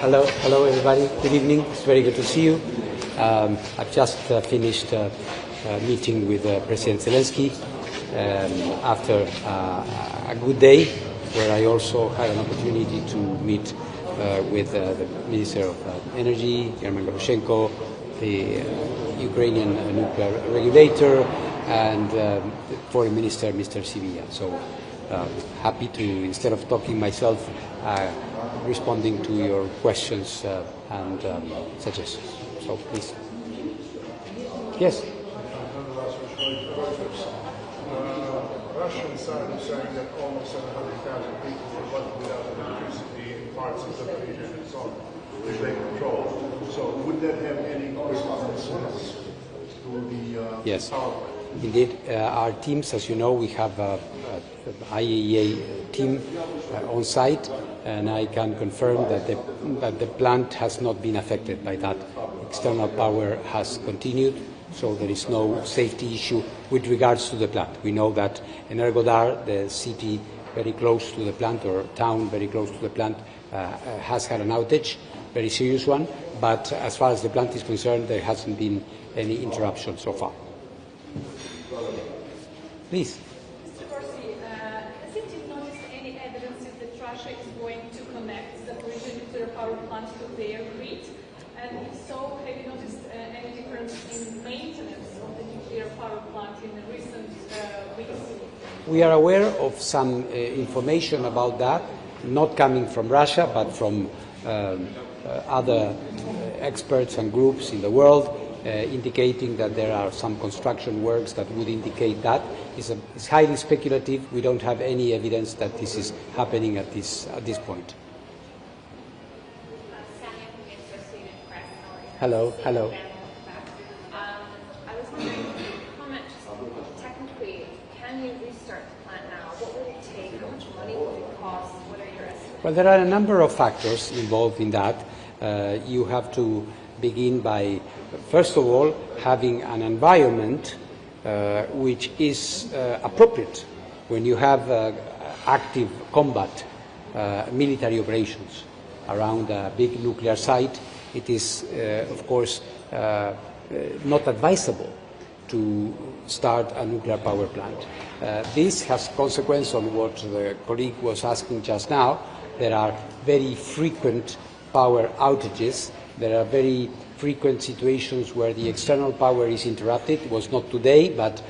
Алло. Hello everybody. Good evening. It's very good to see you. I've just finished a meeting with President Zelensky after a good day, where I also had an opportunity to meet with the Minister of Energy, German Goroshenko, the Ukrainian nuclear regulator, and the Foreign Minister, Mr. Syria. So happy to, instead of talking myself, responding to your questions and suggestions. So please. Yes. Russian side is saying that almost 700,000 people were left without electricity in parts of the region and so on, which they control. So would that have any consequences to the yes. power plant? Indeed, our teams, as you know, we have an IAEA team on site, and I can confirm that the plant has not been affected by that external power has continued, so there is no safety issue with regards to the plant. We know that Energodar, the city very close to the plant, or town very close to the plant, has had an outage, very serious one, but as far as the plant is concerned, there hasn't been any interruption so far. Please. Mr. Grossi, hasn't you noticed any evidences that Russia is going to connect the Zaporizhzhia nuclear power plant to their grid? And if so, have you noticed any difference in maintenance of the nuclear power plant in the recent weeks? We are aware of some information about that, not coming from Russia, but from other experts and groups in the world, indicating that there are some construction works that would indicate that. It's highly speculative. We don't have any evidence that this is happening at this point. Hello, hello. I was wondering if you could comment just technically, can you restart the plant now? What will it take? How much money will it cost? What are your estimates? Well, there are a number of factors involved in that. You have to begin by, first of all, having an environment which is appropriate when you have active combat military operations around a big nuclear site. It is, of course, not advisable to start a nuclear power plant. This has consequence on what the colleague was asking just now. There are very frequent power outages. There are very frequent situations where the external power is interrupted. It was not today, but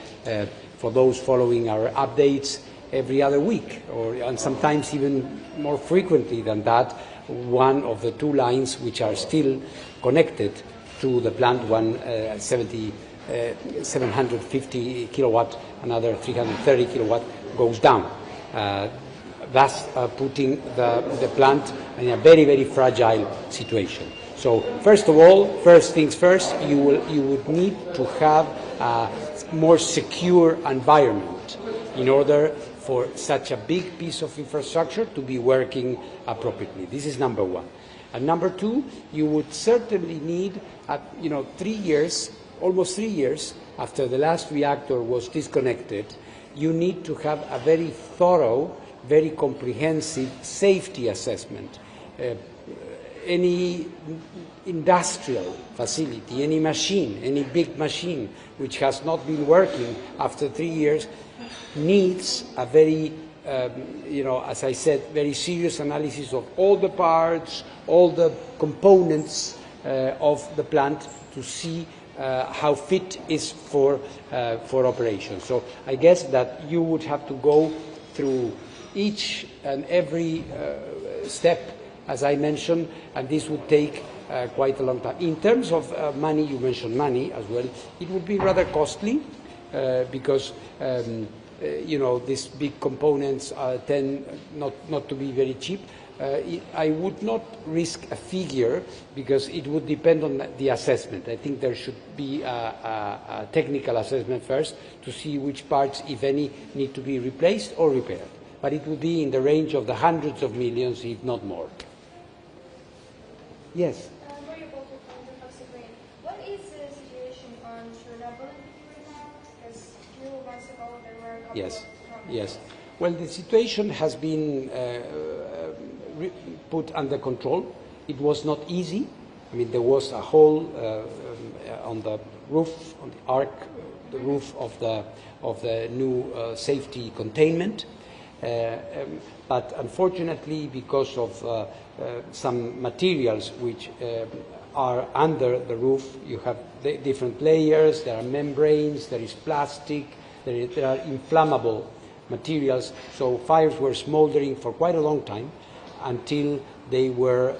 for those following our updates, every other week, and sometimes even more frequently than that, one of the two lines which are still connected to the plant, one 750 kilowatt, another 330 kilowatt, goes down, thus putting the plant in a very, very fragile situation. So first of all, first things first, you would need to have a more secure environment in order for such a big piece of infrastructure to be working appropriately. This is number one. And number two, you would certainly need, 3 years, almost 3 years after the last reactor was disconnected, you need to have a very thorough, very comprehensive safety assessment. Any industrial facility, any machine, any big machine which has not been working after 3 years needs a very, as I said, very serious analysis of all the parts, all the components of the plant to see how fit is for operation. So I guess that you would have to go through each and every step, as I mentioned, and this would take quite a long time. In terms of money, you mentioned money as well. It would be rather costly because these big components tend not to be very cheap. I would not risk a figure because it would depend on the assessment. I think there should be a technical assessment first to see which parts, if any, need to be replaced or repaired. But it would be in the range of the hundreds of millions, if not more. Yes? What is the situation on Chernobyl right now? Because a few months ago there were a couple of problems. Yes. Well, the situation has been put under control. It was not easy. I mean, there was a hole on the roof, on the arc, the roof of the new safety containment. But unfortunately, because of some materials which are under the roof, you have different layers, there are membranes, there is plastic, there are inflammable materials, so fires were smoldering for quite a long time until they were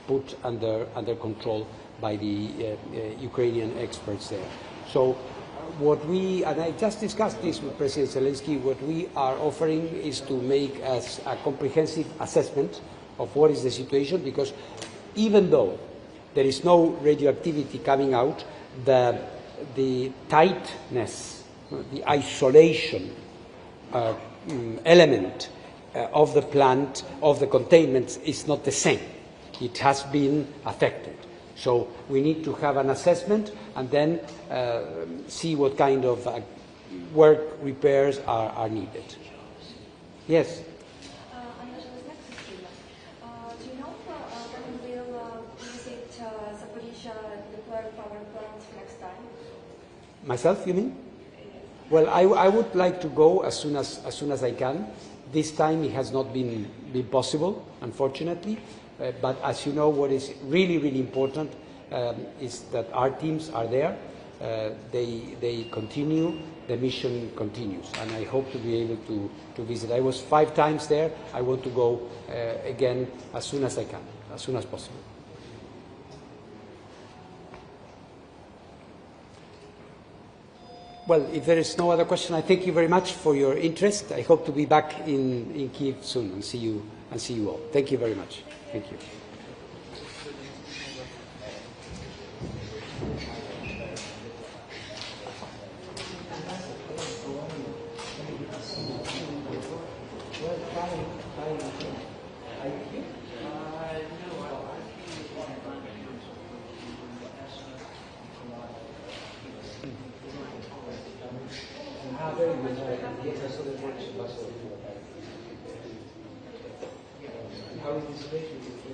put under control by the Ukrainian experts there. So what we, and I just discussed this with President Zelensky, what we are offering is to make us a comprehensive assessment of what is the situation, because even though there is no radioactivity coming out, the tightness, the isolation element of the plant, of the containment, is not the same. It has been affected. So we need to have an assessment and then see what kind of work repairs are needed. Yes? Do you know when we will visit Zaporizhzhia nuclear power plant next time? Myself, you mean? Well, I would like to go as soon as I can. This time it has not been possible, unfortunately. But as you know, what is really, really important is that our teams are there. They continue. The mission continues, and I hope to be able to visit. I was 5 times there. I want to go again as soon as I can, as soon as possible. Well, if there is no other question, I thank you very much for your interest. I hope to be back in Kyiv soon and see you all. Thank you very much. Thank you. How is this situation?